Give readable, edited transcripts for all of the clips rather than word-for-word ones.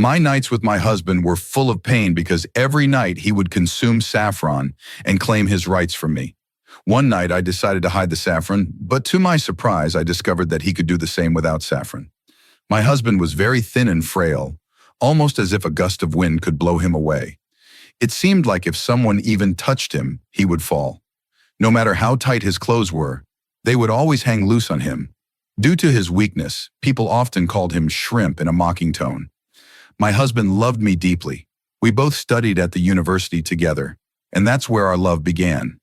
My nights with my husband were full of pain because every night he would consume saffron and claim his rights from me. One night I decided to hide the saffron, but to my surprise I discovered that he could do the same without saffron. My husband was very thin and frail, almost as if a gust of wind could blow him away. It seemed like if someone even touched him, he would fall. No matter how tight his clothes were, they would always hang loose on him. Due to his weakness, people often called him shrimp in a mocking tone. My husband loved me deeply. We both studied at the university together, and that's where our love began.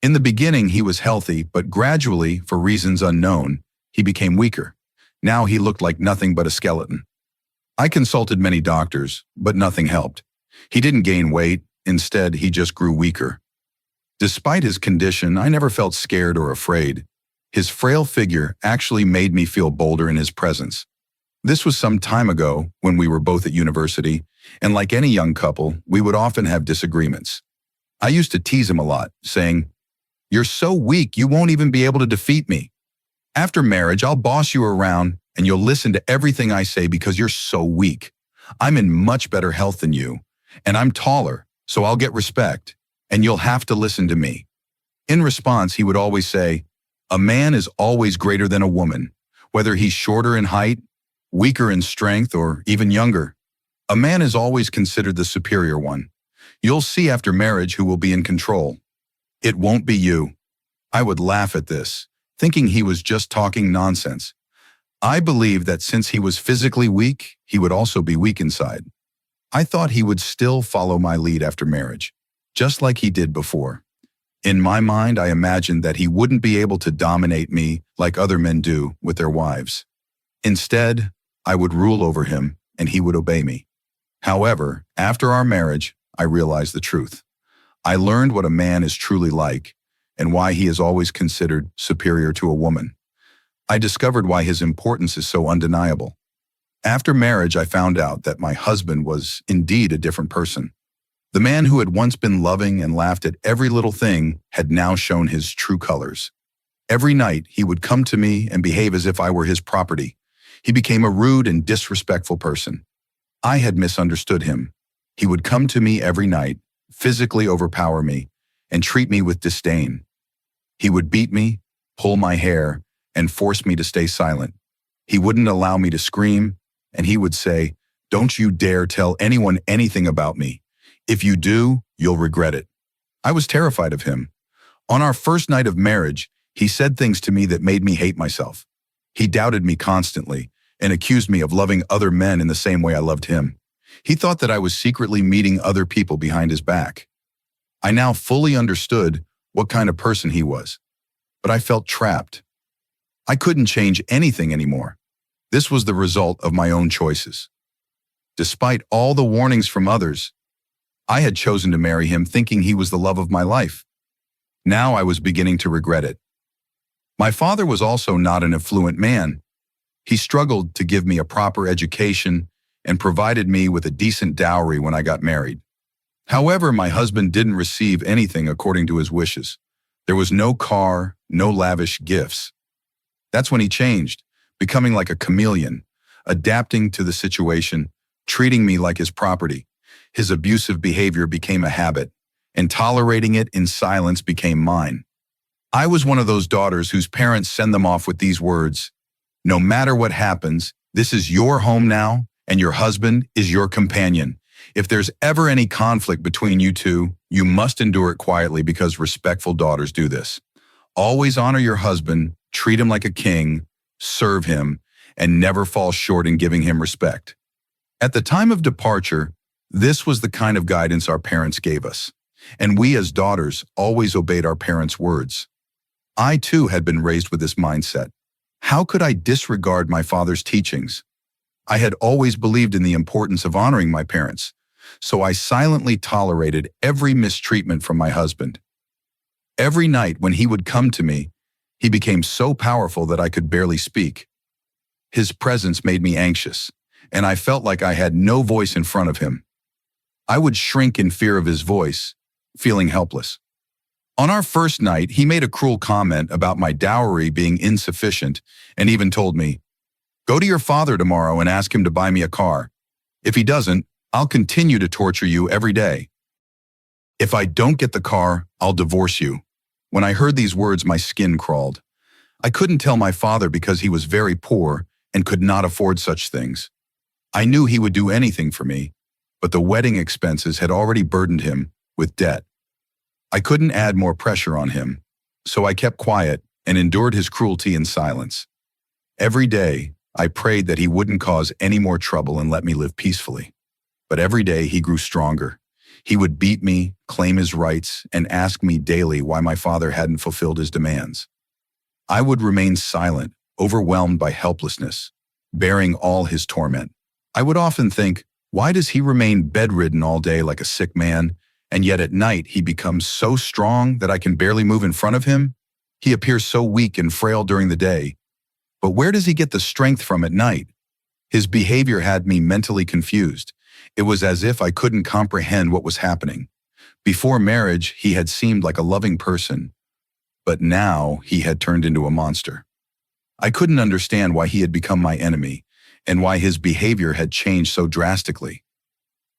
In the beginning, he was healthy, but gradually, for reasons unknown, he became weaker. Now he looked like nothing but a skeleton. I consulted many doctors, but nothing helped. He didn't gain weight. Instead, he just grew weaker. Despite his condition, I never felt scared or afraid. His frail figure actually made me feel bolder in his presence. This was some time ago when we were both at university, and like any young couple, we would often have disagreements. I used to tease him a lot, saying, "You're so weak, you won't even be able to defeat me. After marriage, I'll boss you around and you'll listen to everything I say because you're so weak. I'm in much better health than you, and I'm taller, so I'll get respect, and you'll have to listen to me." In response, he would always say, "A man is always greater than a woman, whether he's shorter in height, weaker in strength, or even younger. A man is always considered the superior one. You'll see after marriage who will be in control. It won't be you." I would laugh at this, thinking he was just talking nonsense. I believed that since he was physically weak, he would also be weak inside. I thought he would still follow my lead after marriage, just like he did before. In my mind, I imagined that he wouldn't be able to dominate me like other men do with their wives. Instead, I would rule over him and he would obey me. However, after our marriage, I realized the truth. I learned what a man is truly like and why he is always considered superior to a woman. I discovered why his importance is so undeniable. After marriage, I found out that my husband was indeed a different person. The man who had once been loving and laughed at every little thing had now shown his true colors. Every night, he would come to me and behave as if I were his property. He became a rude and disrespectful person. I had misunderstood him. He would come to me every night, physically overpower me, and treat me with disdain. He would beat me, pull my hair, and force me to stay silent. He wouldn't allow me to scream, and he would say, "Don't you dare tell anyone anything about me. If you do, you'll regret it." I was terrified of him. On our first night of marriage, he said things to me that made me hate myself. He doubted me constantly and accused me of loving other men in the same way I loved him. He thought that I was secretly meeting other people behind his back. I now fully understood what kind of person he was, but I felt trapped. I couldn't change anything anymore. This was the result of my own choices. Despite all the warnings from others, I had chosen to marry him thinking he was the love of my life. Now I was beginning to regret it. My father was also not an affluent man. He struggled to give me a proper education and provided me with a decent dowry when I got married. However, my husband didn't receive anything according to his wishes. There was no car, no lavish gifts. That's when he changed, becoming like a chameleon, adapting to the situation, treating me like his property. His abusive behavior became a habit, and tolerating it in silence became mine. I was one of those daughters whose parents send them off with these words, "No matter what happens, this is your home now, and your husband is your companion. If there's ever any conflict between you two, you must endure it quietly because respectful daughters do this. Always honor your husband, treat him like a king, serve him, and never fall short in giving him respect." At the time of departure, this was the kind of guidance our parents gave us, and we as daughters always obeyed our parents' words. I too had been raised with this mindset. How could I disregard my father's teachings? I had always believed in the importance of honoring my parents, so I silently tolerated every mistreatment from my husband. Every night when he would come to me, he became so powerful that I could barely speak. His presence made me anxious, and I felt like I had no voice in front of him. I would shrink in fear of his voice, feeling helpless. On our first night, he made a cruel comment about my dowry being insufficient and even told me, "Go to your father tomorrow and ask him to buy me a car." If he doesn't, I'll continue to torture you every day. If I don't get the car, I'll divorce you." When I heard these words, my skin crawled. I couldn't tell my father because he was very poor and could not afford such things. I knew he would do anything for me, but the wedding expenses had already burdened him with debt. I couldn't add more pressure on him, so I kept quiet and endured his cruelty in silence. Every day, I prayed that he wouldn't cause any more trouble and let me live peacefully. But every day he grew stronger. He would beat me, claim his rights, and ask me daily why my father hadn't fulfilled his demands. I would remain silent, overwhelmed by helplessness, bearing all his torment. I would often think, why does he remain bedridden all day like a sick man, and yet at night he becomes so strong that I can barely move in front of him? He appears so weak and frail during the day, but where does he get the strength from at night? His behavior had me mentally confused. It was as if I couldn't comprehend what was happening. Before marriage, he had seemed like a loving person, but now he had turned into a monster. I couldn't understand why he had become my enemy and why his behavior had changed so drastically.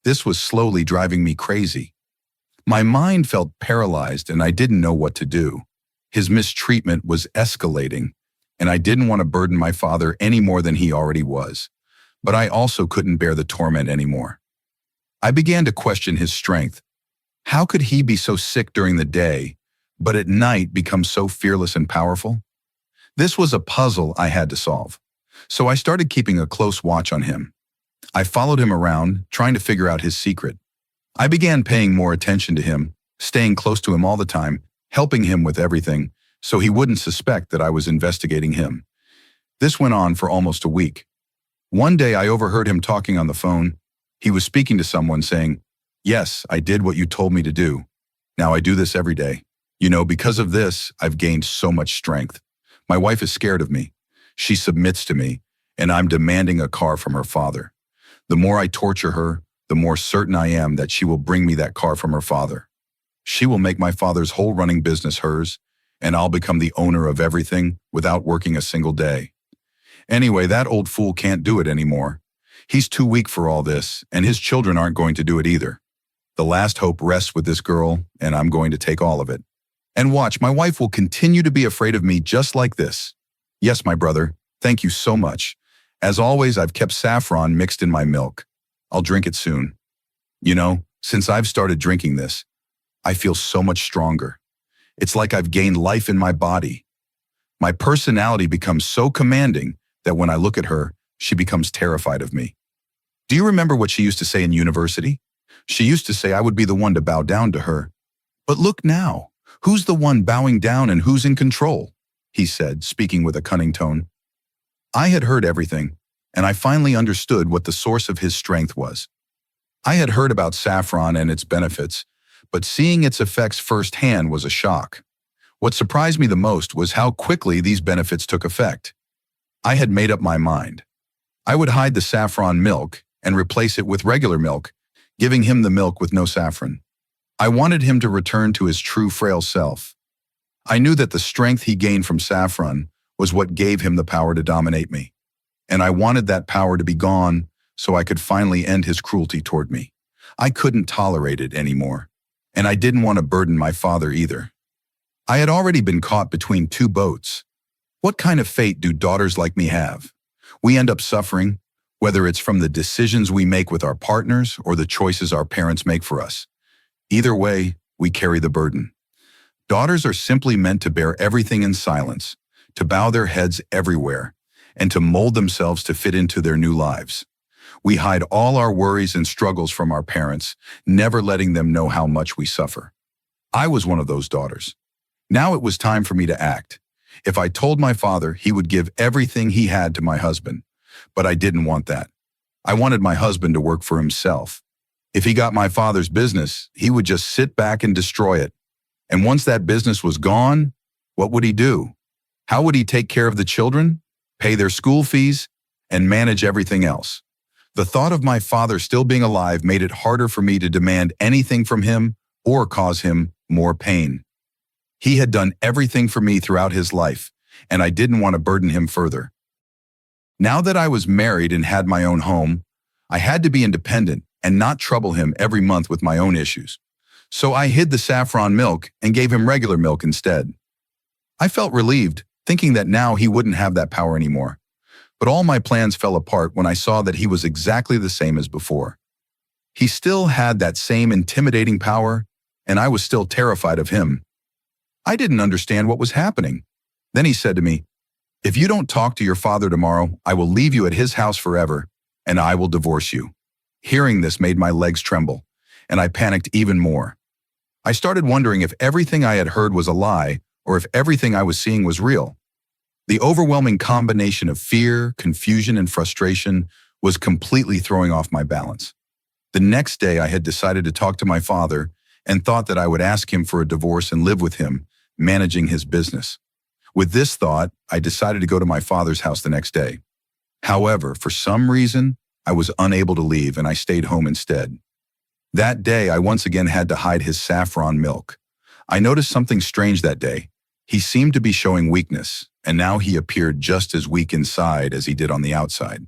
This was slowly driving me crazy. My mind felt paralyzed and I didn't know what to do. His mistreatment was escalating, and I didn't want to burden my father any more than he already was. But I also couldn't bear the torment anymore. I began to question his strength. How could he be so sick during the day, but at night become so fearless and powerful? This was a puzzle I had to solve. So I started keeping a close watch on him. I followed him around, trying to figure out his secret. I began paying more attention to him, staying close to him all the time, helping him with everything, so he wouldn't suspect that I was investigating him. This went on for almost a week. One day I overheard him talking on the phone. He was speaking to someone saying, "Yes, I did what you told me to do. Now I do this every day. Because of this, I've gained so much strength. My wife is scared of me. She submits to me, and I'm demanding a car from her father. The more I torture her, the more certain I am that she will bring me that car from her father. She will make my father's whole running business hers, and I'll become the owner of everything without working a single day. Anyway, that old fool can't do it anymore. He's too weak for all this, and his children aren't going to do it either. The last hope rests with this girl, and I'm going to take all of it. And watch, my wife will continue to be afraid of me just like this. Yes, my brother, thank you so much. As always, I've kept saffron mixed in my milk. I'll drink it soon. Since I've started drinking this, I feel so much stronger. It's like I've gained life in my body. My personality becomes so commanding that when I look at her, she becomes terrified of me. Do you remember what she used to say in university? She used to say I would be the one to bow down to her. But look now, who's the one bowing down and who's in control? He said, speaking with a cunning tone. I had heard everything, and I finally understood what the source of his strength was. I had heard about saffron and its benefits, but seeing its effects firsthand was a shock. What surprised me the most was how quickly these benefits took effect. I had made up my mind. I would hide the saffron milk and replace it with regular milk, giving him the milk with no saffron. I wanted him to return to his true frail self. I knew that the strength he gained from saffron was what gave him the power to dominate me. And I wanted that power to be gone so I could finally end his cruelty toward me. I couldn't tolerate it anymore. And I didn't want to burden my father either. I had already been caught between two boats. What kind of fate do daughters like me have? We end up suffering, whether it's from the decisions we make with our partners or the choices our parents make for us. Either way, we carry the burden. Daughters are simply meant to bear everything in silence, to bow their heads everywhere, and to mold themselves to fit into their new lives. We hide all our worries and struggles from our parents, never letting them know how much we suffer. I was one of those daughters. Now it was time for me to act. If I told my father, he would give everything he had to my husband. But I didn't want that. I wanted my husband to work for himself. If he got my father's business, he would just sit back and destroy it. And once that business was gone, what would he do? How would he take care of the children, pay their school fees, and manage everything else? The thought of my father still being alive made it harder for me to demand anything from him or cause him more pain. He had done everything for me throughout his life, and I didn't want to burden him further. Now that I was married and had my own home, I had to be independent and not trouble him every month with my own issues. So I hid the saffron milk and gave him regular milk instead. I felt relieved, thinking that now he wouldn't have that power anymore. But all my plans fell apart when I saw that he was exactly the same as before. He still had that same intimidating power, and I was still terrified of him. I didn't understand what was happening. Then he said to me, "If you don't talk to your father tomorrow, I will leave you at his house forever, and I will divorce you." Hearing this made my legs tremble, and I panicked even more. I started wondering if everything I had heard was a lie or if everything I was seeing was real. The overwhelming combination of fear, confusion, and frustration was completely throwing off my balance. The next day, I had decided to talk to my father and thought that I would ask him for a divorce and live with him, managing his business. With this thought, I decided to go to my father's house the next day. However, for some reason, I was unable to leave and I stayed home instead. That day, I once again had to hide his saffron milk. I noticed something strange that day. He seemed to be showing weakness, and now he appeared just as weak inside as he did on the outside.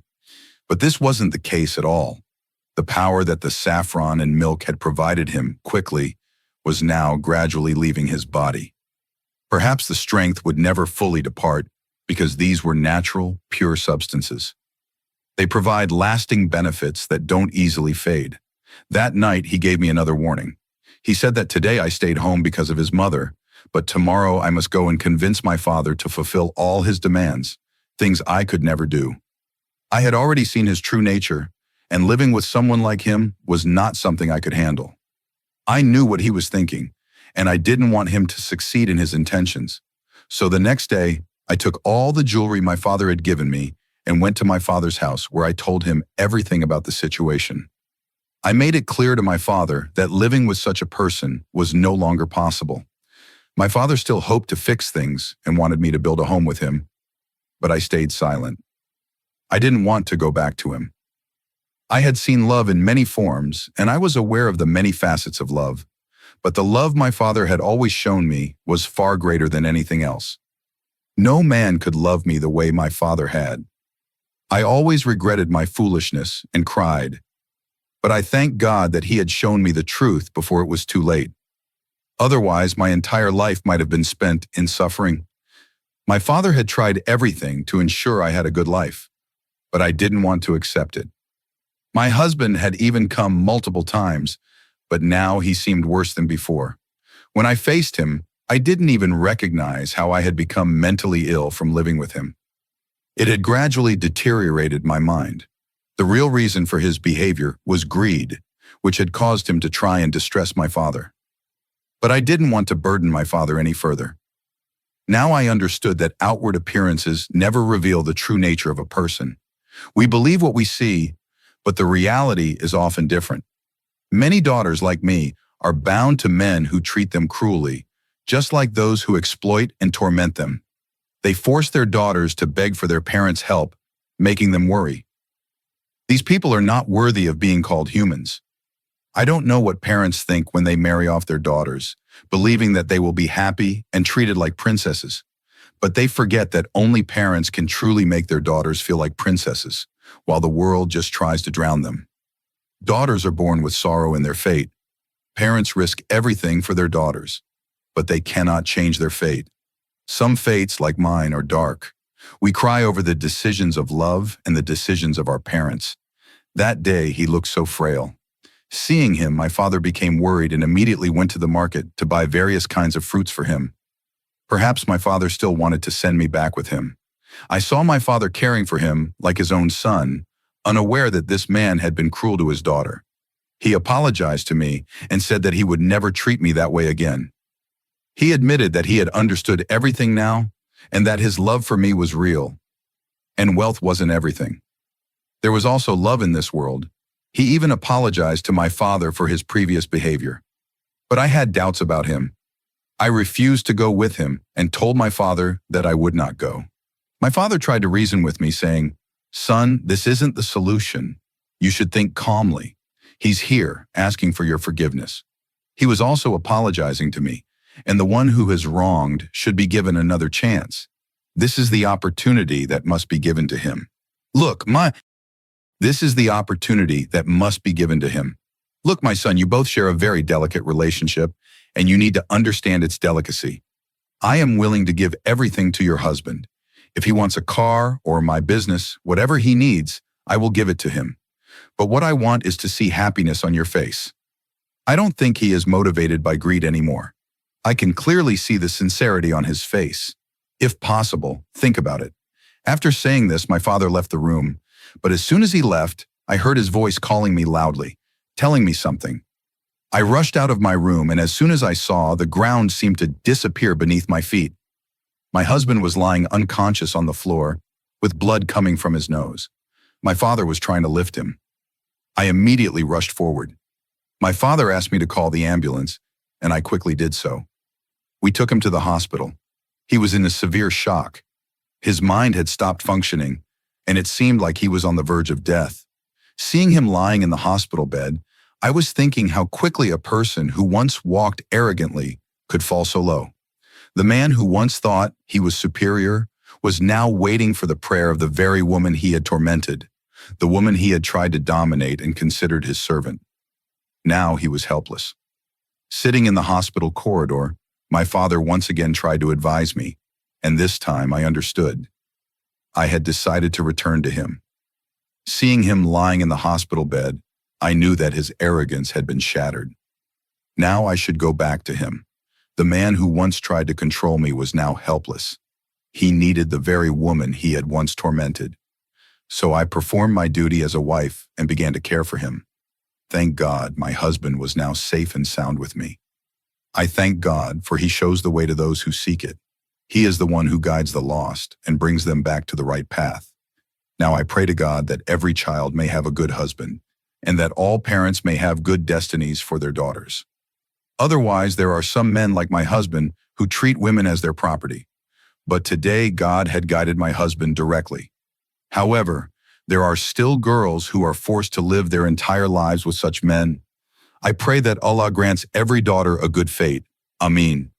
But this wasn't the case at all. The power that the saffron and milk had provided him quickly was now gradually leaving his body. Perhaps the strength would never fully depart because these were natural, pure substances. They provide lasting benefits that don't easily fade. That night, he gave me another warning. He said that today I stayed home because of his mother, but tomorrow I must go and convince my father to fulfill all his demands, things I could never do. I had already seen his true nature, and living with someone like him was not something I could handle. I knew what he was thinking, and I didn't want him to succeed in his intentions. So the next day, I took all the jewelry my father had given me and went to my father's house where I told him everything about the situation. I made it clear to my father that living with such a person was no longer possible. My father still hoped to fix things and wanted me to build a home with him, but I stayed silent. I didn't want to go back to him. I had seen love in many forms, and I was aware of the many facets of love, but the love my father had always shown me was far greater than anything else. No man could love me the way my father had. I always regretted my foolishness and cried, but I thank God that he had shown me the truth before it was too late. Otherwise, my entire life might have been spent in suffering. My father had tried everything to ensure I had a good life, but I didn't want to accept it. My husband had even come multiple times, but now he seemed worse than before. When I faced him, I didn't even recognize how I had become mentally ill from living with him. It had gradually deteriorated my mind. The real reason for his behavior was greed, which had caused him to try and distress my father. But I didn't want to burden my father any further. Now I understood that outward appearances never reveal the true nature of a person. We believe what we see, but the reality is often different. Many daughters like me are bound to men who treat them cruelly, just like those who exploit and torment them. They force their daughters to beg for their parents' help, making them worry. These people are not worthy of being called humans. I don't know what parents think when they marry off their daughters, believing that they will be happy and treated like princesses. But they forget that only parents can truly make their daughters feel like princesses, while the world just tries to drown them. Daughters are born with sorrow in their fate. Parents risk everything for their daughters, but they cannot change their fate. Some fates, like mine, are dark. We cry over the decisions of love and the decisions of our parents. That day, he looked so frail. Seeing him, my father became worried and immediately went to the market to buy various kinds of fruits for him. Perhaps my father still wanted to send me back with him. I saw my father caring for him like his own son, unaware that this man had been cruel to his daughter. He apologized to me and said that he would never treat me that way again. He admitted that he had understood everything now and that his love for me was real. And wealth wasn't everything. There was also love in this world. He even apologized to my father for his previous behavior. But I had doubts about him. I refused to go with him and told my father that I would not go. My father tried to reason with me, saying, "Son, this isn't the solution. You should think calmly. He's here, asking for your forgiveness." He was also apologizing to me, and the one who has wronged should be given another chance. This is the opportunity that must be given to him. Look, This is the opportunity that must be given to him. Look, my son, you both share a very delicate relationship, and you need to understand its delicacy. I am willing to give everything to your husband. If he wants a car or my business, whatever he needs, I will give it to him. But what I want is to see happiness on your face. I don't think he is motivated by greed anymore. I can clearly see the sincerity on his face. If possible, think about it. After saying this, my father left the room, but as soon as he left, I heard his voice calling me loudly, telling me something. I rushed out of my room, and as soon as I saw, the ground seemed to disappear beneath my feet. My husband was lying unconscious on the floor, with blood coming from his nose. My father was trying to lift him. I immediately rushed forward. My father asked me to call the ambulance, and I quickly did so. We took him to the hospital. He was in a severe shock. His mind had stopped functioning, and it seemed like he was on the verge of death. Seeing him lying in the hospital bed, I was thinking how quickly a person who once walked arrogantly could fall so low. The man who once thought he was superior was now waiting for the prayer of the very woman he had tormented, the woman he had tried to dominate and considered his servant. Now he was helpless. Sitting in the hospital corridor, my father once again tried to advise me, and this time I understood. I had decided to return to him. Seeing him lying in the hospital bed, I knew that his arrogance had been shattered. Now I should go back to him. The man who once tried to control me was now helpless. He needed the very woman he had once tormented. So I performed my duty as a wife and began to care for him. Thank God my husband was now safe and sound with me. I thank God, for he shows the way to those who seek it. He is the one who guides the lost and brings them back to the right path. Now I pray to God that every child may have a good husband, and that all parents may have good destinies for their daughters. Otherwise, there are some men like my husband who treat women as their property. But today God had guided my husband directly. However, there are still girls who are forced to live their entire lives with such men. I pray that Allah grants every daughter a good fate. Ameen.